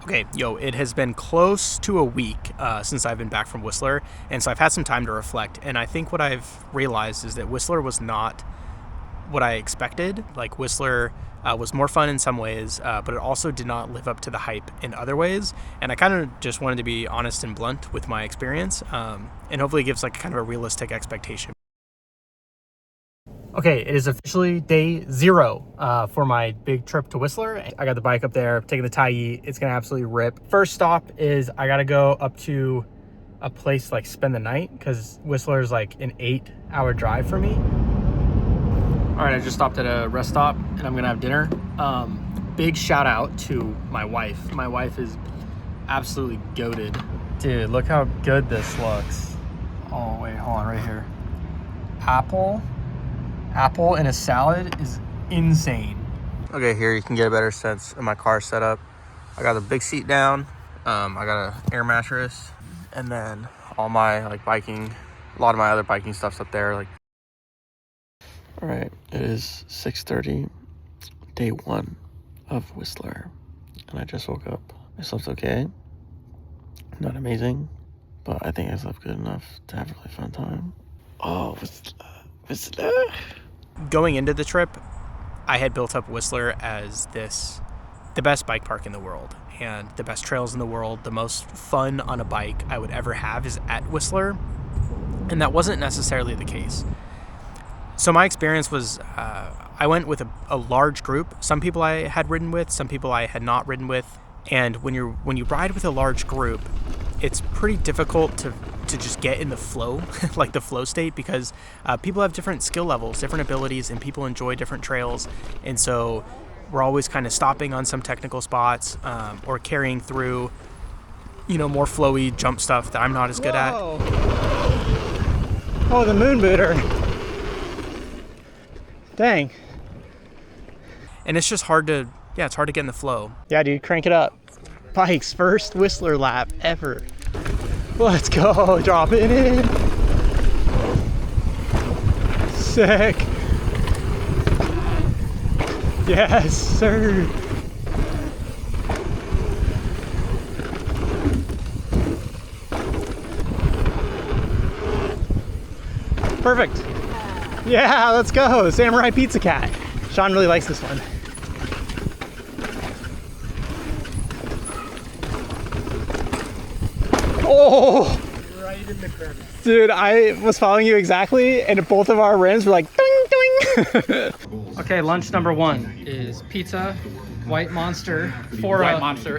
Okay, yo, it has been close to a week since I've been back from Whistler, and so I've had some time to reflect, and I think what I've realized is that Whistler was not what I expected. Like, Whistler was more fun in some ways, but it also did not live up to the hype in other ways, and I kind of just wanted to be honest and blunt with my experience, and hopefully it gives like kind of a realistic expectation. Okay, it is officially day 0 for my big trip to Whistler. I got the bike up there, taking the Tyee. It's gonna absolutely rip. First stop is I gotta go up to a place like spend the night, because Whistler is like an 8-hour drive for me. All right, I just stopped at a rest stop and I'm gonna have dinner. Big shout out to my wife. My wife is absolutely goated. Dude, look how good this looks. Oh wait, hold on, right here. Apple in a salad is insane. Okay, here you can get a better sense of my car setup. I got a big seat down. I got an air mattress, and then all my like biking, a lot of my other biking stuff's up there. Like, all right, it is 6:30, day 1 of Whistler, and I just woke up. I slept okay, not amazing, but I think I slept good enough to have a really fun time. Oh, Whistler. Going into the trip, I had built up Whistler as the best bike park in the world and the best trails in the world. The most fun on a bike I would ever have is at Whistler, and that wasn't necessarily the case. So my experience was I went with a large group. Some people I had ridden with, some people I had not ridden with, and when you ride with a large group, it's pretty difficult to just get in the flow, like the flow state, because people have different skill levels, different abilities, and people enjoy different trails. And so we're always kind of stopping on some technical spots or carrying through, more flowy jump stuff that I'm not as good at. Oh, the moon booter. Dang. And it's just hard to get in the flow. Yeah, dude, crank it up. Bike's first Whistler lap ever. Let's go, drop it in. Sick. Yes, sir. Perfect. Yeah, let's go. Samurai Pizza Cat. Sean really likes this one. Oh! Right in the curve. Dude, I was following you exactly, and both of our rims were like ding ding. Okay, lunch number 1 is pizza, White Monster, for White Monster.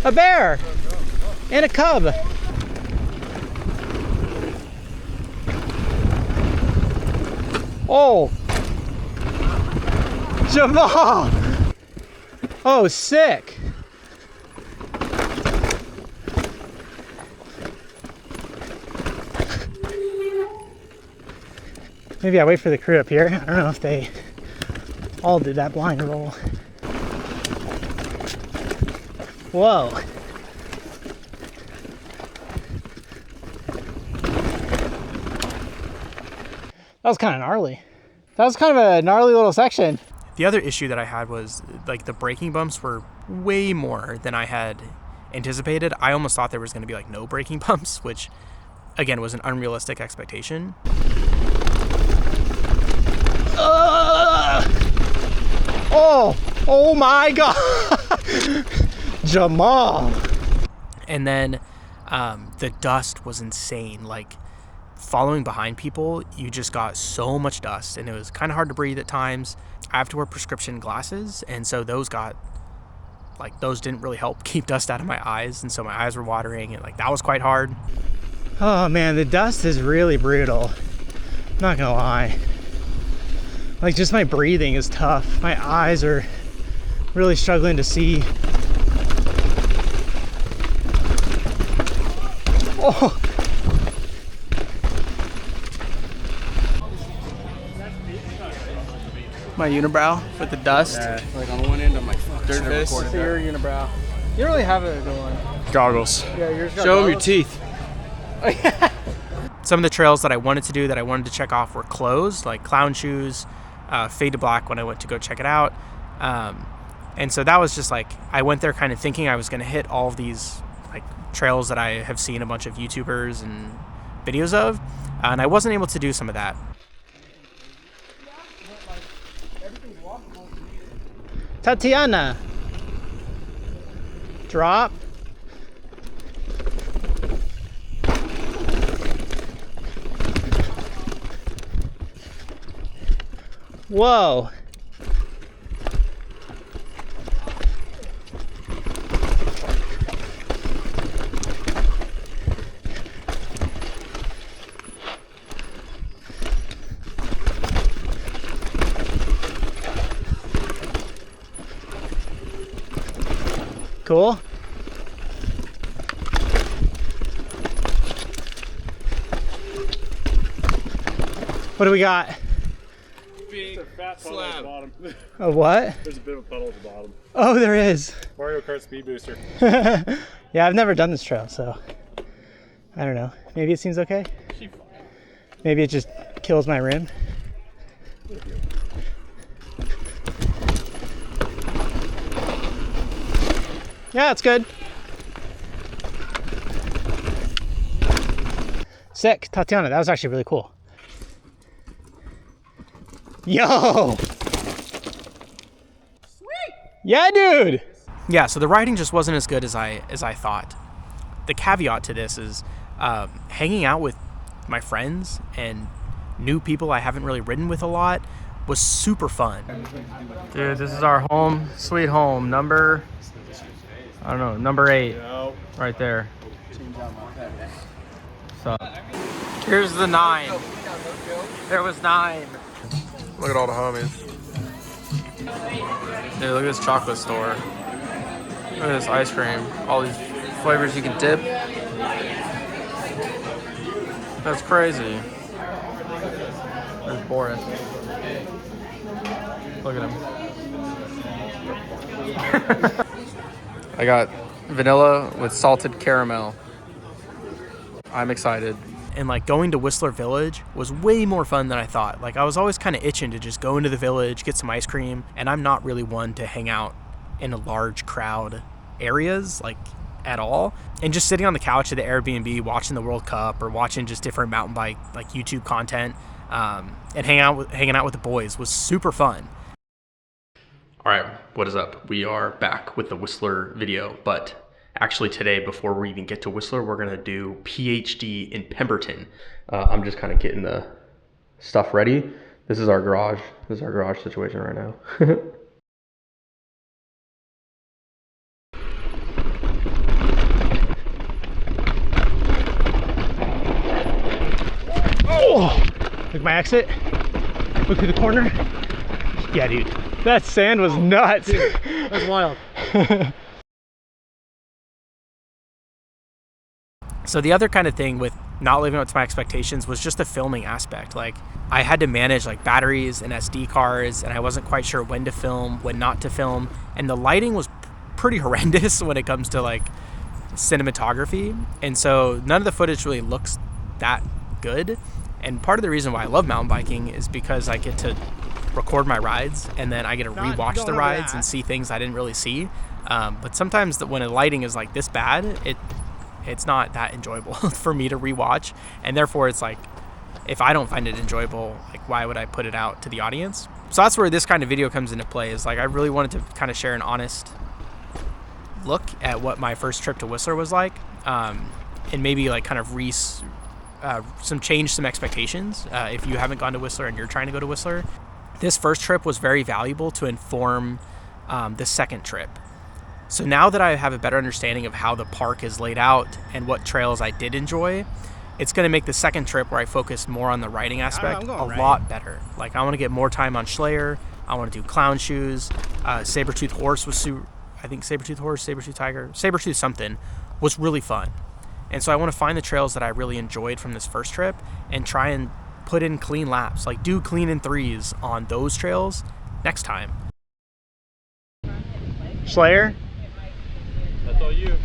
A bear and a cub. Oh, Jamal. Oh, sick. Maybe I wait for the crew up here. I don't know if they all did that blind roll. Whoa. That was kind of gnarly. That was kind of a gnarly little section. The other issue that I had was like the braking bumps were way more than I had anticipated. I almost thought there was going to be like no braking bumps, which again was an unrealistic expectation. Oh my God. Jamal. And then the dust was insane. Like, following behind people, you just got so much dust, and it was kind of hard to breathe at times. I have to wear prescription glasses, and so those didn't really help keep dust out of my eyes, and so my eyes were watering, and like that was quite hard. Oh man, the dust is really brutal. I'm not gonna lie. Like, just my breathing is tough. My eyes are really struggling to see. Oh. My unibrow with the dust. Yeah, like on one end I'm like, fuck, Dirt face. Your unibrow. You don't really have a good one. Goggles. Yeah, yours got Show them your goggles? teeth. Some of the trails that I wanted to do that I wanted to check off were closed, like Clown Shoes, Fade to Black when I went to go check it out. And so that was just like, I went there kind of thinking I was going to hit all of these like trails that I have seen a bunch of YouTubers and videos of, and I wasn't able to do some of that. Tatiana. Drop. Whoa. Cool. What do we got? Big fat puddle at the bottom. A what? There's a bit of a puddle at the bottom. Oh, there is. Mario Kart speed booster. Yeah, I've never done this trail, so I don't know. Maybe it seems okay. Maybe it just kills my rim. Yeah, it's good. Sick, Tatiana. That was actually really cool. Yo! Sweet! Yeah, dude! Yeah, so the riding just wasn't as good as I thought. The caveat to this is hanging out with my friends and new people I haven't really ridden with a lot was super fun. Dude, this is our home, sweet home, number 8, right there. So, here's the 9. There was 9. Look at all the homies. Dude, look at this chocolate store. Look at this ice cream. All these flavors you can dip. That's crazy. There's Boris. Look at him. I got vanilla with salted caramel. I'm excited. And like going to Whistler Village was way more fun than I thought. Like I was always kind of itching to just go into the village, get some ice cream, and I'm not really one to hang out in a large crowd areas like at all. And just sitting on the couch at the Airbnb watching the World Cup or watching just different mountain bike like YouTube content and hanging out with the boys was super fun. All right, what is up? We are back with the Whistler video, but actually today, before we even get to Whistler, we're gonna do PhD in Pemberton. I'm just kind of getting the stuff ready. This is our garage. This is our garage situation right now. Oh! Look my exit. Look to the corner. Yeah, dude. That sand was nuts. Dude, that's wild. So the other kind of thing with not living up to my expectations was just the filming aspect. Like I had to manage like batteries and SD cards, and I wasn't quite sure when to film, when not to film. And the lighting was pretty horrendous when it comes to like cinematography. And so none of the footage really looks that good. And part of the reason why I love mountain biking is because I get to record my rides and then I get to rewatch the rides and see things I didn't really see. But sometimes when the lighting is like this bad, it's not that enjoyable for me to rewatch, and therefore it's like if I don't find it enjoyable, like why would I put it out to the audience? So that's where this kind of video comes into play. Is like I really wanted to kind of share an honest look at what my first trip to Whistler was like, and maybe like kind of change some expectations if you haven't gone to Whistler and you're trying to go to Whistler. This first trip was very valuable to inform the second trip. So now that I have a better understanding of how the park is laid out and what trails I did enjoy, it's going to make the second trip where I focus more on the riding aspect a lot better. Like I want to get more time on Schlayer. I want to do Clown Shoes. Saber-tooth Horse was I think Saber-tooth Horse, Saber-tooth Tiger, Saber-tooth something was really fun. And so I want to find the trails that I really enjoyed from this first trip and try and put in clean laps, like do clean in 3s on those trails next time. Schlayer? That's all you.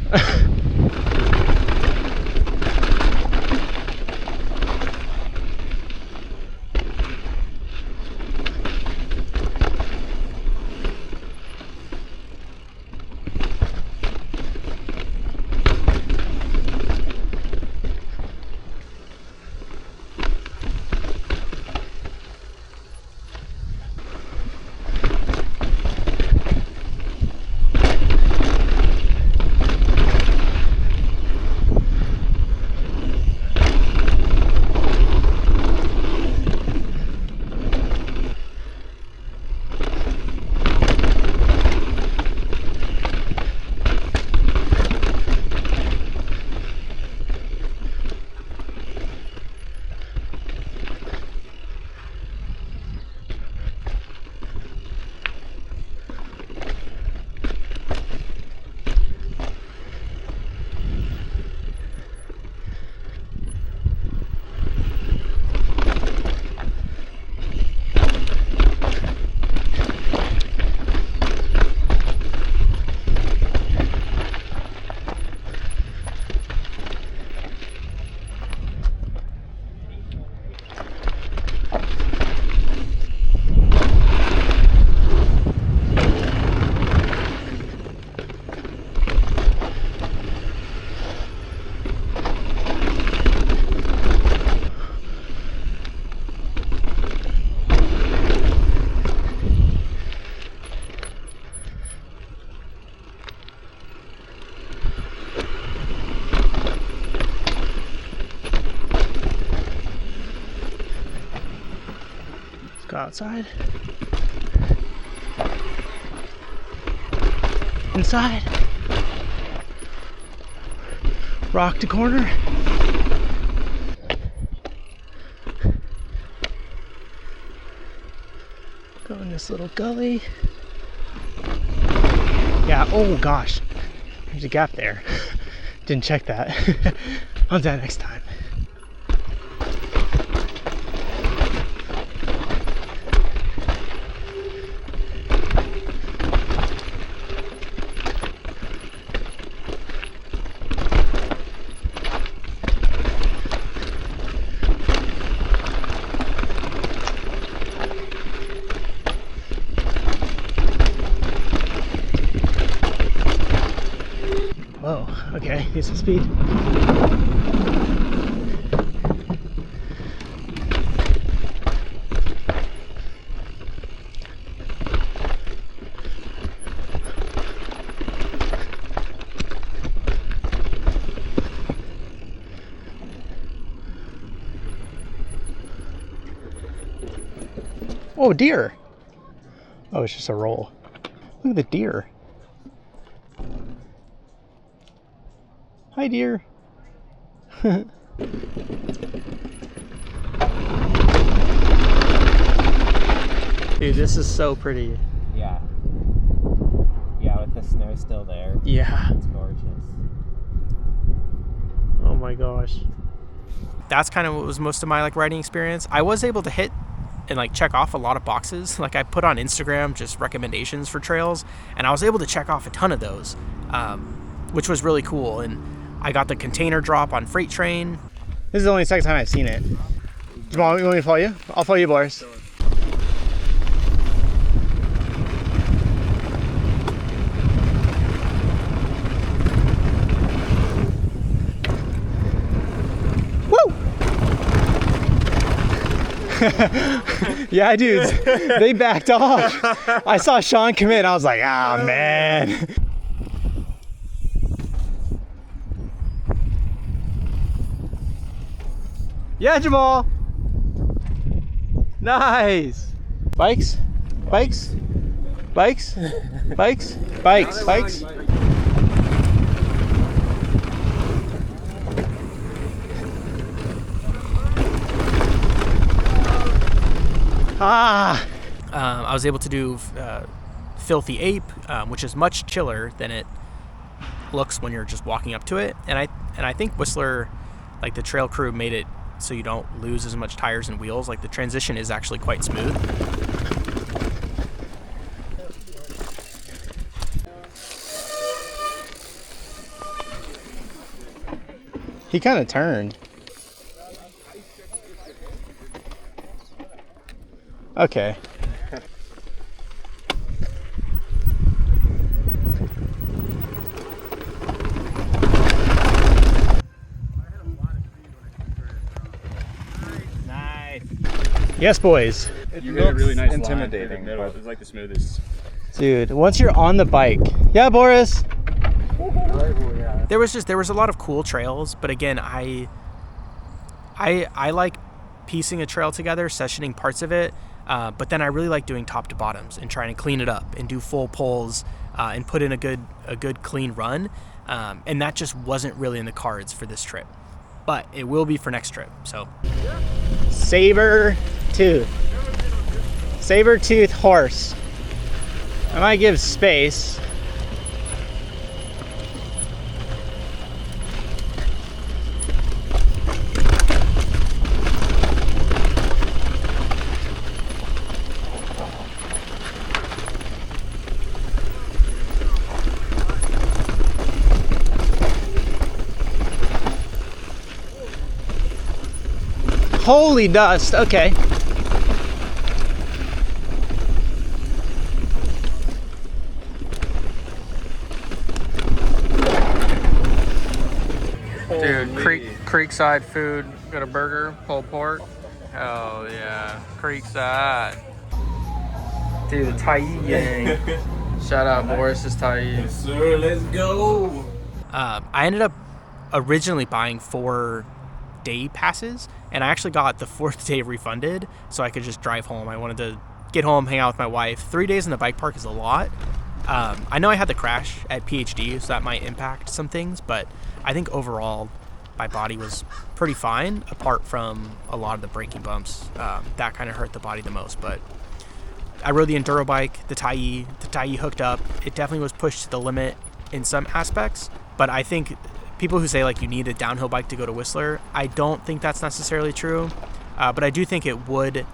Go outside. Inside. Rock to corner. Go in this little gully. Yeah, oh gosh. There's a gap there. Didn't check that. I'll do that next time. Whoa, okay, need some speed. Oh, deer. Oh, it's just a roll. Look at the deer. Hi, deer. Dude, this is so pretty. Yeah. Yeah, with the snow still there. Yeah. It's gorgeous. Oh my gosh. That's kind of what was most of my like riding experience. I was able to hit and like check off a lot of boxes. Like I put on Instagram just recommendations for trails, and I was able to check off a ton of those, which was really cool. And I got the container drop on Freight Train. This is the only second time I've seen it. Jamal, you want me to follow you? I'll follow you, Boris. Woo! Yeah, dudes, they backed off. I saw Sean come in. I was like, ah, man. Yeah, Jamal. Nice. Bikes? Bikes? Bikes? Bikes? Bikes? Bikes? Ah. I was able to do Filthy Ape, which is much chiller than it looks when you're just walking up to it. And I think Whistler, like the trail crew, made it so you don't lose as much tires and wheels. Like the transition is actually quite smooth. He kind of turned. Okay. Nice. Yes, boys. You hit a really nice intimidating, line. It was like the smoothest. Dude, once you're on the bike. Yeah, Boris. There was a lot of cool trails, but again, I like piecing a trail together, sessioning parts of it, but then I really like doing top to bottoms and trying to clean it up and do full pulls and put in a good clean run, and that just wasn't really in the cards for this trip, but it will be for next trip. So Saber-tooth horse. I might give space. Holy dust, okay. dude, Creekside food, got a burger, pulled pork. Hell yeah, Creekside. Dude, the Tai gang. Shout out Boris's Tai. Yes, sir, let's go. I ended up originally buying 4-day passes, and I actually got the 4th day refunded so I could just drive home. I wanted to get home, hang out with my wife. 3 days in the bike park is a lot. I know I had the crash at PhD, so that might impact some things, but I think overall my body was pretty fine, apart from a lot of the braking bumps. That kind of hurt the body the most, but I rode the enduro bike, the Tai hooked up. It definitely was pushed to the limit in some aspects, but I think people who say like you need a downhill bike to go to Whistler, I don't think that's necessarily true, but I do think it would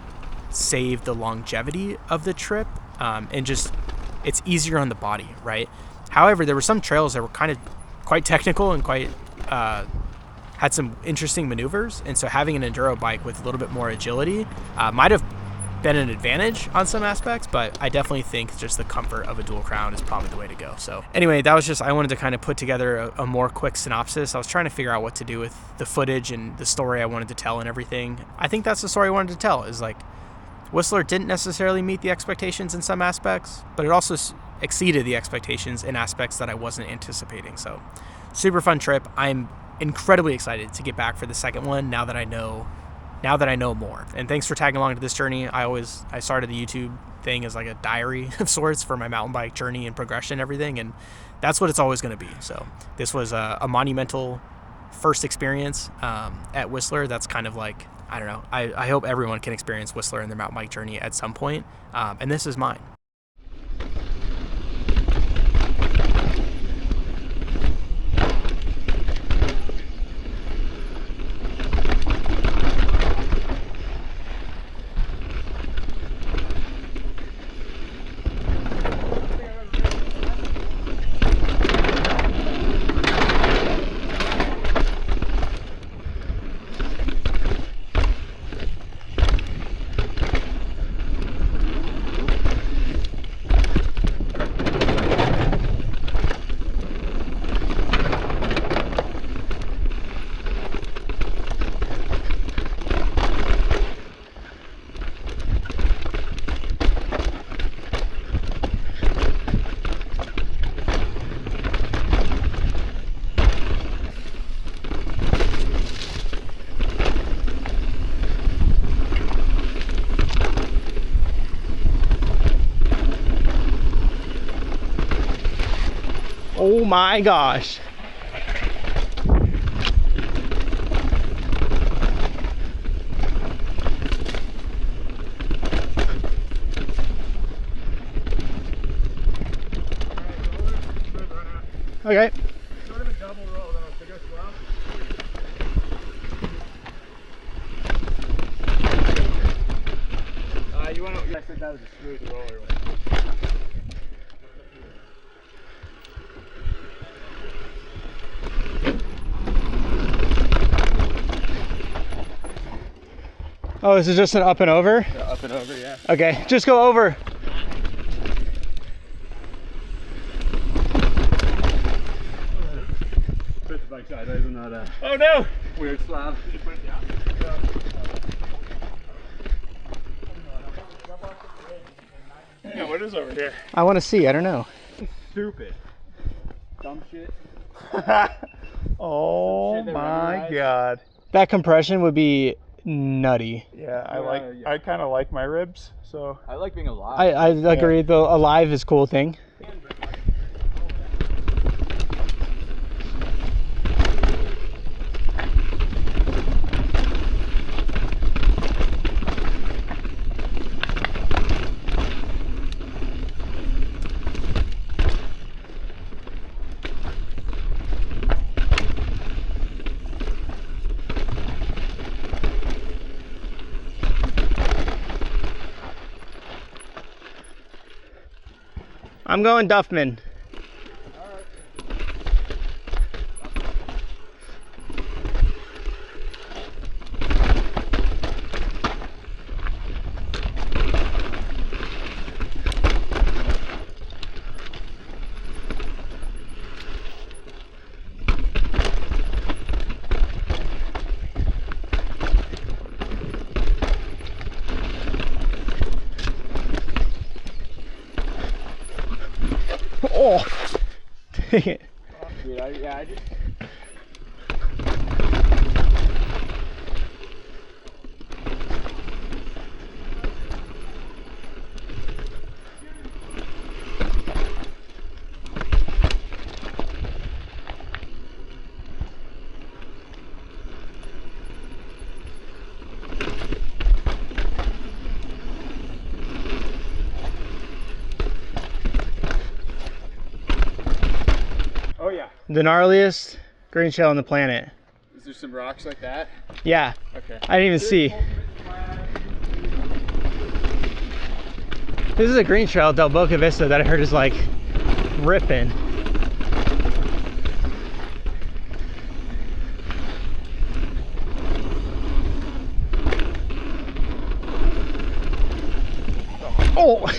save the longevity of the trip, and just it's easier on the body, right? However, there were some trails that were kind of quite technical and quite had some interesting maneuvers, and so having an enduro bike with a little bit more agility might have been an advantage on some aspects, but I definitely think just the comfort of a dual crown is probably the way to go. So anyway, that was just, I wanted to kind of put together a more quick synopsis. I was trying to figure out what to do with the footage and the story I wanted to tell and everything. I think that's the story I wanted to tell, is like Whistler didn't necessarily meet the expectations in some aspects, but it also exceeded the expectations in aspects that I wasn't anticipating. So super fun trip. I'm incredibly excited to get back for the second one now that I know more. And thanks for tagging along to this journey. I started the YouTube thing as like a diary of sorts for my mountain bike journey and progression and everything, and that's what it's always going to be. So this was a monumental first experience at Whistler. That's kind of like, I don't know, I hope everyone can experience Whistler in their mountain bike journey at some point, and this is mine. Oh my gosh. Okay. Sort of a double roll though, so go slow. You want to? I said that was a smooth roller. Oh, is it just an up and over? Yeah, up and over, yeah. Okay, just go over. Put the bike sideways and not Oh no! weird slab. Yeah, what is over here? I want to see, I don't know. Stupid. Dumb shit. Oh my god. That compression would be nutty. Yeah, I kind of like my ribs, so. I like being alive. I agree, the alive is a cool thing. I'm going Duffman. Oh, dang it. Dude, I just... Oh yeah. The gnarliest green shell on the planet. Is there some rocks like that? Yeah, Okay. I didn't even see. This is a green shell, Del Boca Vista, that I heard is like ripping. Oh!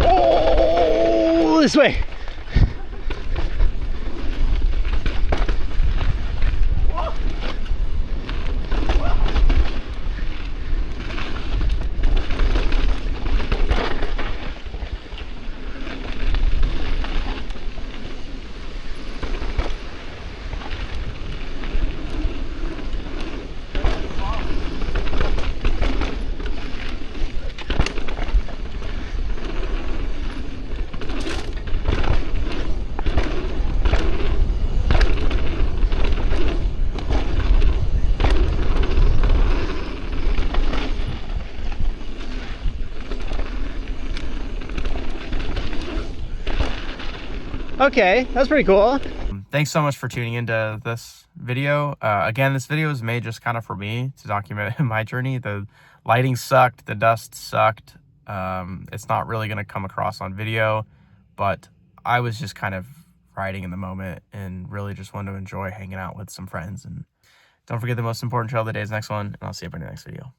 Oh, this way. Okay, that's pretty cool. Thanks so much for tuning into this video. Again, this video was made just kind of for me to document my journey. The lighting sucked, the dust sucked. It's not really going to come across on video, but I was just kind of riding in the moment and really just wanted to enjoy hanging out with some friends. And don't forget, the most important trail of the day is the next one, and I'll see you up in the next video.